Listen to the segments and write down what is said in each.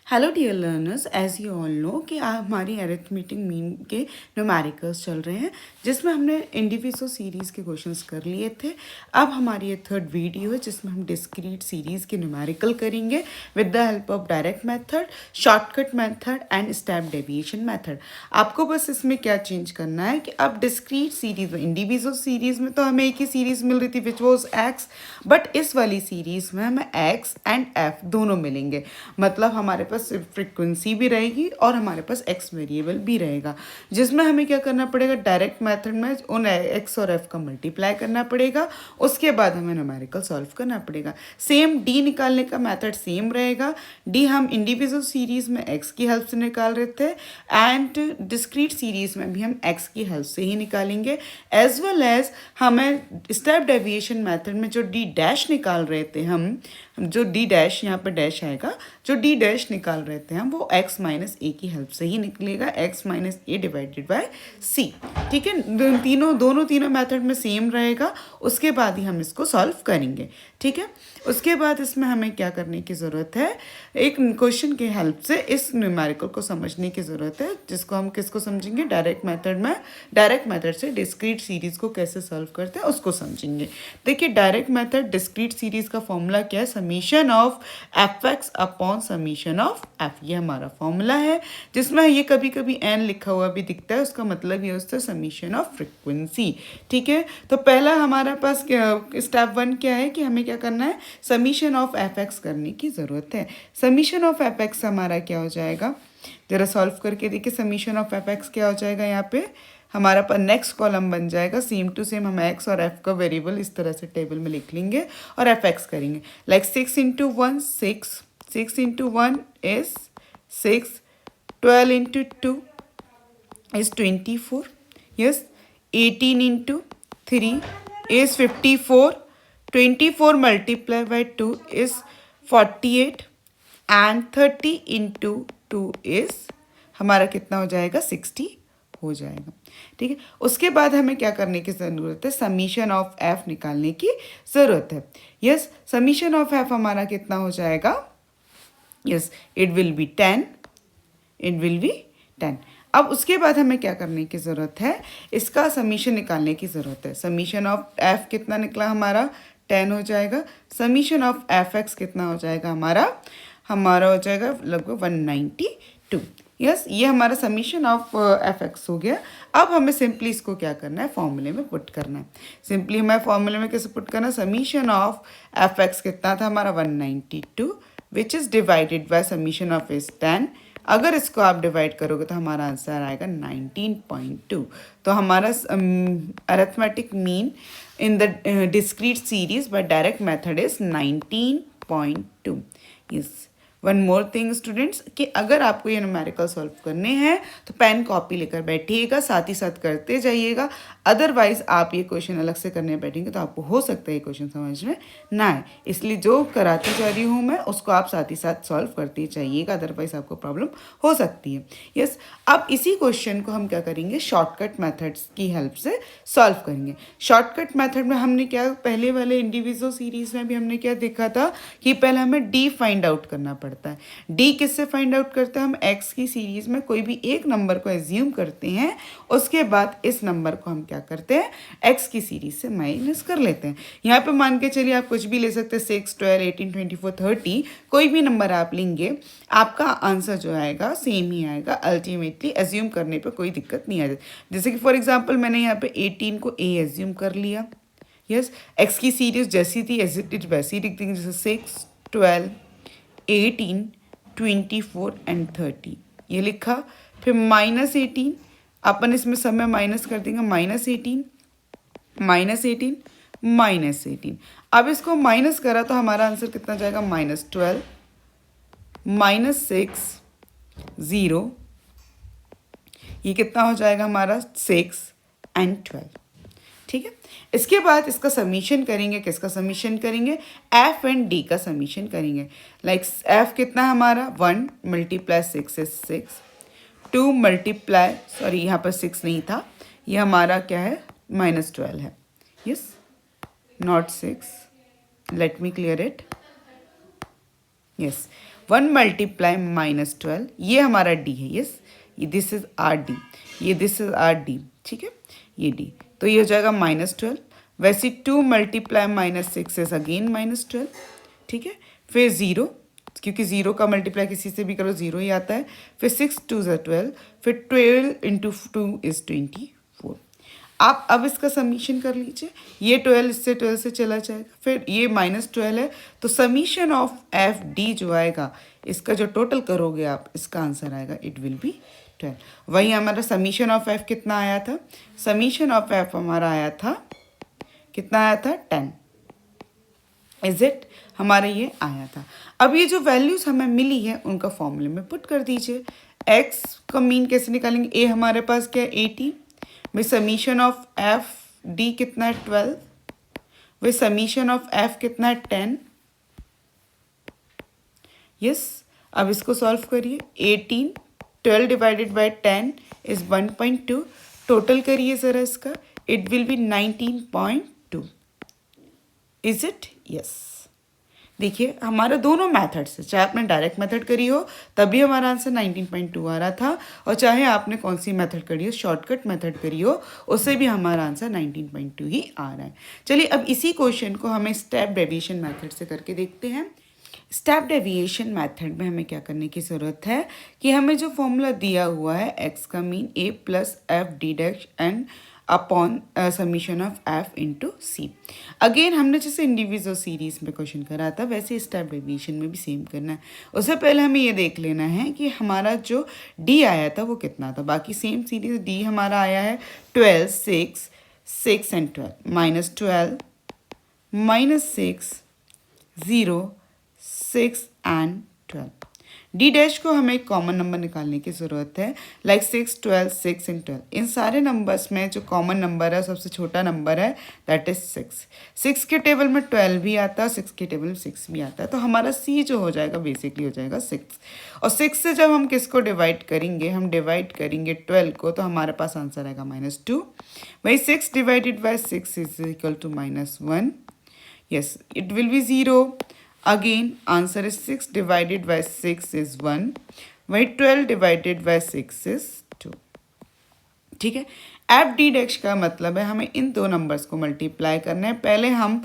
Hello dear learners, as you all know कि हमारी arithmetic mean के न्यूमेरिकल्स चल रहे हैं जिसमें हमने इंडिविजुअल सीरीज़ के क्वेश्चंस कर लिए थे। अब हमारी ये थर्ड वीडियो है जिसमें हम डिस्क्रीट सीरीज़ के न्यूमेरिकल करेंगे with the help of direct method, shortcut method and step deviation method. आपको बस इसमें क्या चेंज करना है कि अब डिस्क्रीट सीरीज़ में, इंडिविजुअल सीरीज़ में तो हमें एक ही सीरीज़ मिल रही थी विच वॉज एक्स, बट इस वाली सीरीज़ में हमें एक्स एंड एफ दोनों मिलेंगे। मतलब हमारे पास फ्रीक्वेंसी भी रहेगी और हमारे पास एक्स वेरिएबल भी रहेगा, जिसमें हमें क्या करना पड़ेगा, डायरेक्ट मेथड में उन एक्स और एफ का मल्टीप्लाई करना पड़ेगा। उसके बाद हमें न्यूमेरिकल सॉल्व करना पड़ेगा। सेम डी निकालने का मेथड सेम रहेगा। डी हम इंडिविजुअल सीरीज में एक्स की हेल्प से निकाल रहे थे एंड डिस्क्रीट सीरीज में भी हम एक्स की हेल्प से ही निकालेंगे। एज वेल एज हमें स्टेप डेविएशन मेथड में जो डी डैश निकाल रहे थे, हम जो डी डैश, यहाँ पर डैश आएगा, जो डी डैश निकाल रहे थे हम वो x माइनस ए की हेल्प से ही निकलेगा, x minus a divided by C. ठीक है, दोनों तीनों मेथड में सेम रहेगा। उसके बाद ही हम इसको सॉल्व करेंगे। ठीक है, उसके बाद इसमें हमें क्या करने की ज़रूरत है, एक क्वेश्चन की हेल्प से इस न्यूमेरिकल को समझने की ज़रूरत है, जिसको हम किसको समझेंगे, डायरेक्ट मेथड में। डायरेक्ट मेथड से डिस्क्रीट सीरीज़ को कैसे सॉल्व करते हैं उसको समझेंगे। देखिए, डायरेक्ट मेथड डिस्क्रीट सीरीज़ का फॉर्मूला क्या है, summation of F x upon summation of F, ये हमारा फॉर्मूला है, जिसमें ये कभी कभी एन लिखा हुआ भी दिखता है। उसका मतलब ये होता है समीशन ऑफ फ्रिक्वेंसी। ठीक है, तो पहला हमारे पास स्टेप वन क्या है कि हमें क्या करना है, समीशन ऑफ एफ एक्स करने की ज़रूरत है। समीशन ऑफ एफ एक्स हमारा क्या हो जाएगा, ज़रा सॉल्व करके देखिए। समीशन ऑफ एफ एक्स क्या हो जाएगा, यहाँ पे हमारा पर नेक्स्ट कॉलम बन जाएगा, सेम टू सेम हम एक्स और एफ का वेरिएबल इस तरह से टेबल में लिख लेंगे और एफ एक्स करेंगे। Like 6 into 1 6, 6 into 1 is 6, 12 into 2 is 24, yes, 18 into 3 is 54, 24 multiplied by 2 is 48 and 30 into 2 is हमारा कितना हो जाएगा, 60 हो जाएगा। ठीक है, उसके बाद हमें क्या करने की ज़रूरत है, समीशन ऑफ एफ निकालने की ज़रूरत है। यस, समीशन ऑफ एफ हमारा कितना हो जाएगा, yes, it will B 10, it will B 10। अब उसके बाद हमें क्या करने की ज़रूरत है, इसका समीशन निकालने की ज़रूरत है। समीशन ऑफ एफ कितना निकला हमारा, 10 हो जाएगा। समीशन ऑफ एफ एक्स कितना हो जाएगा हमारा हो जाएगा लगभग 192। यस, ये हमारा समीशन ऑफ एफ एक्स हो गया। अब हमें सिंपली इसको क्या करना है, फॉर्मूले में पुट करना है। सिंपली हमें फॉर्मूले में कैसे पुट करना है, समीशन ऑफ एफ एक्स कितना था हमारा 192, which is divided by summation of is 10। अगर इसको आप डिवाइड करोगे तो हमारा आंसर आएगा 19.2। तो हमारा arithmetic mean in the discrete series by direct method is 19.2। Yes, one more thing students, कि अगर आपको ये न्यूमेरिकल सॉल्व करने हैं तो पेन कॉपी लेकर बैठिएगा, साथ ही साथ करते जाइएगा। अदरवाइज आप ये क्वेश्चन अलग से करने बैठेंगे तो आपको हो सकता है ये क्वेश्चन समझ में ना आए। इसलिए जो कराती जा रही हूँ मैं उसको आप साथ ही साथ सॉल्व करते जाइएगा, अदरवाइज आपको प्रॉब्लम हो सकती है। यस, अब इसी क्वेश्चन को हम क्या करेंगे, शॉर्टकट मेथड्स की हेल्प से सॉल्व करेंगे। शॉर्टकट मेथड में हमने क्या, पहले वाले इंडिविजुअल सीरीज में भी हमने क्या देखा था कि पहले हमें डी फाइंड आउट करना पड़ता है। डी किससे फाइंड आउट करते हैं, हम एक्स की सीरीज में कोई भी एक नंबर को एज्यूम करते हैं, उसके बाद इस नंबर को हम क्या करते हैं, एक्स की सीरीज से माइनस कर लेते हैं। यहाँ पे मान के चलिए आप कुछ भी ले सकते हैं, 6, 12, 18, 24, 30, कोई भी नंबर आप लेंगे, आपका आंसर जो आएगा सेम ही आएगा। अल्टीमेटली एज्यूम करने पे कोई दिक्कत नहीं आ जाती। जैसे कि फॉर एग्जांपल मैंने यहाँ पे 18 को ए एज्यूम कर लिया। यस, एक्स की सीरीज जैसी थी एज इट इज वैसी लिख देंगे, जैसे 6, 12, 18, 24 एंड 30 ये लिखा। फिर -18 अपन इसमें सब में माइनस कर देंगे, -18, -18, -18। अब इसको माइनस करा तो हमारा आंसर कितना जाएगा, -12, -6, 0, ये कितना हो जाएगा हमारा 6 एंड 12। ठीक है, इसके बाद इसका समीशन करेंगे, किसका समीशन करेंगे, एफ एंड डी का समीशन करेंगे। लाइक एफ कितना हमारा, 1 × 6 इज 6, 2 मल्टीप्लाई, सॉरी यहाँ पर 6 नहीं था, ये हमारा क्या है, -12 है। Yes, not 6, let me clear it. Yes, 1 multiply -12, ये हमारा डी है, यस, ये दिस इज आर डी, ये दिस इज आर डी, ठीक है, ये डी, तो ये हो जाएगा -12। वैसे 2 मल्टीप्लाई -6 इज अगेन -12, ठीक है, फिर 0, क्योंकि 0 का मल्टीप्लाई किसी से भी करो 0 ही आता है, फिर 6 2 ज़ा 12, फिर 12 इंटू 2 इज़ 24। आप अब इसका समीशन कर लीजिए, ये 12 इससे 12 से चला जाएगा, फिर ये -12 है, तो समीशन ऑफ एफ डी जो आएगा, इसका जो टोटल करोगे आप, इसका आंसर आएगा इट विल बी 12। वही हमारा समीशन ऑफ एफ कितना आया था, समीशन ऑफ एफ हमारा आया था, कितना आया था, 10, इज इट, हमारा ये आया था। अब ये जो वैल्यूज हमें मिली है उनका फॉर्मूले में पुट कर दीजिए। एक्स का मीन कैसे निकालेंगे, ए हमारे पास क्या है 18, भाई समीशन ऑफ एफ डी कितना है 12, भाई समीशन ऑफ एफ कितना है 10, यस। अब इसको सॉल्व करिए, 18 12 डिवाइडेड बाय 10 इज 1.2, टोटल करिए ज़रा इसका, it will B 19.2, is it, yes. देखिए हमारा दोनों मेथड से, चाहे आपने डायरेक्ट मेथड करी हो तभी हमारा आंसर 19.2 आ रहा था, और चाहे आपने कौन सी मेथड करी हो, शॉर्टकट मेथड करी हो, उससे भी हमारा आंसर 19.2 ही आ रहा है। चलिए अब इसी क्वेश्चन को हमें स्टेप डेविएशन मेथड से करके देखते हैं। स्टेप डेविएशन मेथड में हमें क्या करने की ज़रूरत है कि हमें जो फॉर्मूला दिया हुआ है एक्स का mean a plus F D dash and upon summation of f into C. Again हमने जैसे इंडिविजुअल सीरीज में क्वेश्चन करा था वैसे स्टेप डेविएशन में भी सेम करना है। उससे पहले हमें ये देख लेना है कि हमारा जो d आया था वो कितना था। बाकी सेम सीरीज d हमारा आया है 12 6 6 एंड 12 -12 -6 0 6 एंड 12। डी डैश को हमें एक कॉमन नंबर निकालने की ज़रूरत है, लाइक 6 12 6 एंड 12। इन सारे नंबर्स में जो कॉमन नंबर है, सबसे छोटा नंबर है, दैट इज 6। 6 के टेबल में 12 भी आता है, 6 के टेबल में 6 भी आता है, तो हमारा सी जो हो जाएगा बेसिकली हो जाएगा 6। और 6 से जब हम किसको डिवाइड करेंगे, हम डिवाइड करेंगे 12 को, तो हमारे पास आंसर आएगा -2। वही 6 divided by 6 is equal to -1, yes, it will be 0। Again answer is 6 divided by 6 is 1, वही 12 divided by 6 is 2, ठीक है। एफ डी डैश का मतलब है हमें इन दो नंबर्स को मल्टीप्लाई करना है। पहले हम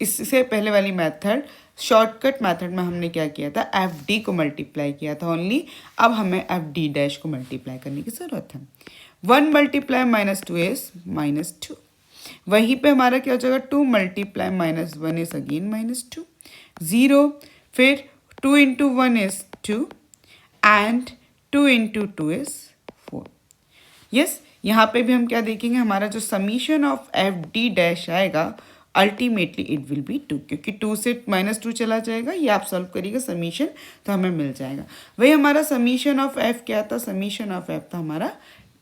इससे पहले वाली मेथड शॉर्टकट मेथड में हमने क्या किया था, एफ डी को मल्टीप्लाई किया था ओनली, अब हमें एफ डी डैश को मल्टीप्लाई करने की ज़रूरत है। 1 मल्टीप्लाई -2 इज -2, वहीं पे हमारा क्या हो जाएगा, 2 मल्टीप्लाई -1 इज अगेन -2, 0, फिर 2 into 1 is 2 and 2 into 2 is 4, yes. यहाँ पे भी हम क्या देखेंगे, हमारा जो summation of F D dash आएगा अल्टीमेटली इट विल बी 2, क्योंकि 2 से -2 चला जाएगा, ये आप सॉल्व करिएगा समीशन तो हमें मिल जाएगा। वही हमारा समीशन ऑफ एफ क्या था, समीशन ऑफ एफ था हमारा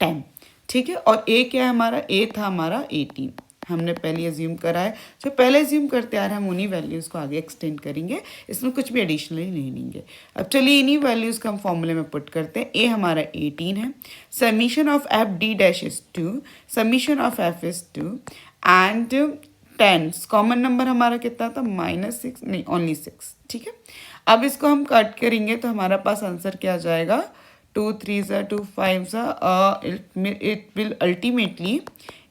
10, ठीक है। और ए क्या है हमारा, ए था हमारा 18, हमने पहले एज्यूम करा है, जो पहले एज्यूम करते आ रहे हैं हम उन्हीं वैल्यूज़ को आगे एक्सटेंड करेंगे, इसमें कुछ भी एडिशनली नहीं लेंगे। अब चलिए इन्हीं वैल्यूज़ को हम फॉर्मूले में पुट करते हैं। ए हमारा 18 है, summation of F D dash is 2, summation of F is 2 and 10 common number हमारा कितना था, -6 नहीं ओनली 6, ठीक है। अब इसको हम कट करेंगे तो हमारा पास आंसर क्या आ जाएगा, 2 3 ज़ा 2 5 ज़ा, it will ultimately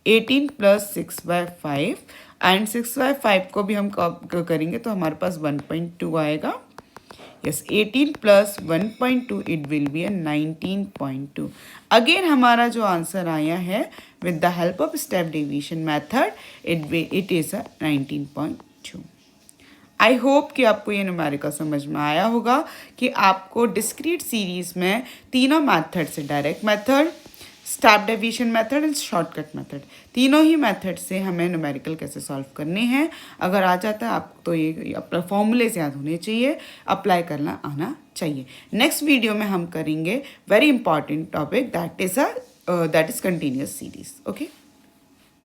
18 plus 6/5 and 6/5 को भी हम करेंगे तो हमारे पास 1.2 आएगा, yes. 18 plus 1.2 it will B 19.2। Again हमारा जो आंसर आया है with the help of step deviation method it is 19.2। I hope कि आपको ये न्यूमेरिकल समझ में आया होगा कि आपको डिस्क्रीट सीरीज में तीनों मेथड से, direct method, step deviation method and shortcut method, तीनों ही मेथड से हमें न्यूमेरिकल कैसे सॉल्व करने हैं अगर आ जाता है आपको, तो ये अपना फॉर्मूले से याद होने चाहिए, अप्लाई करना आना चाहिए। नेक्स्ट वीडियो में हम करेंगे very important topic that is continuous series, okay.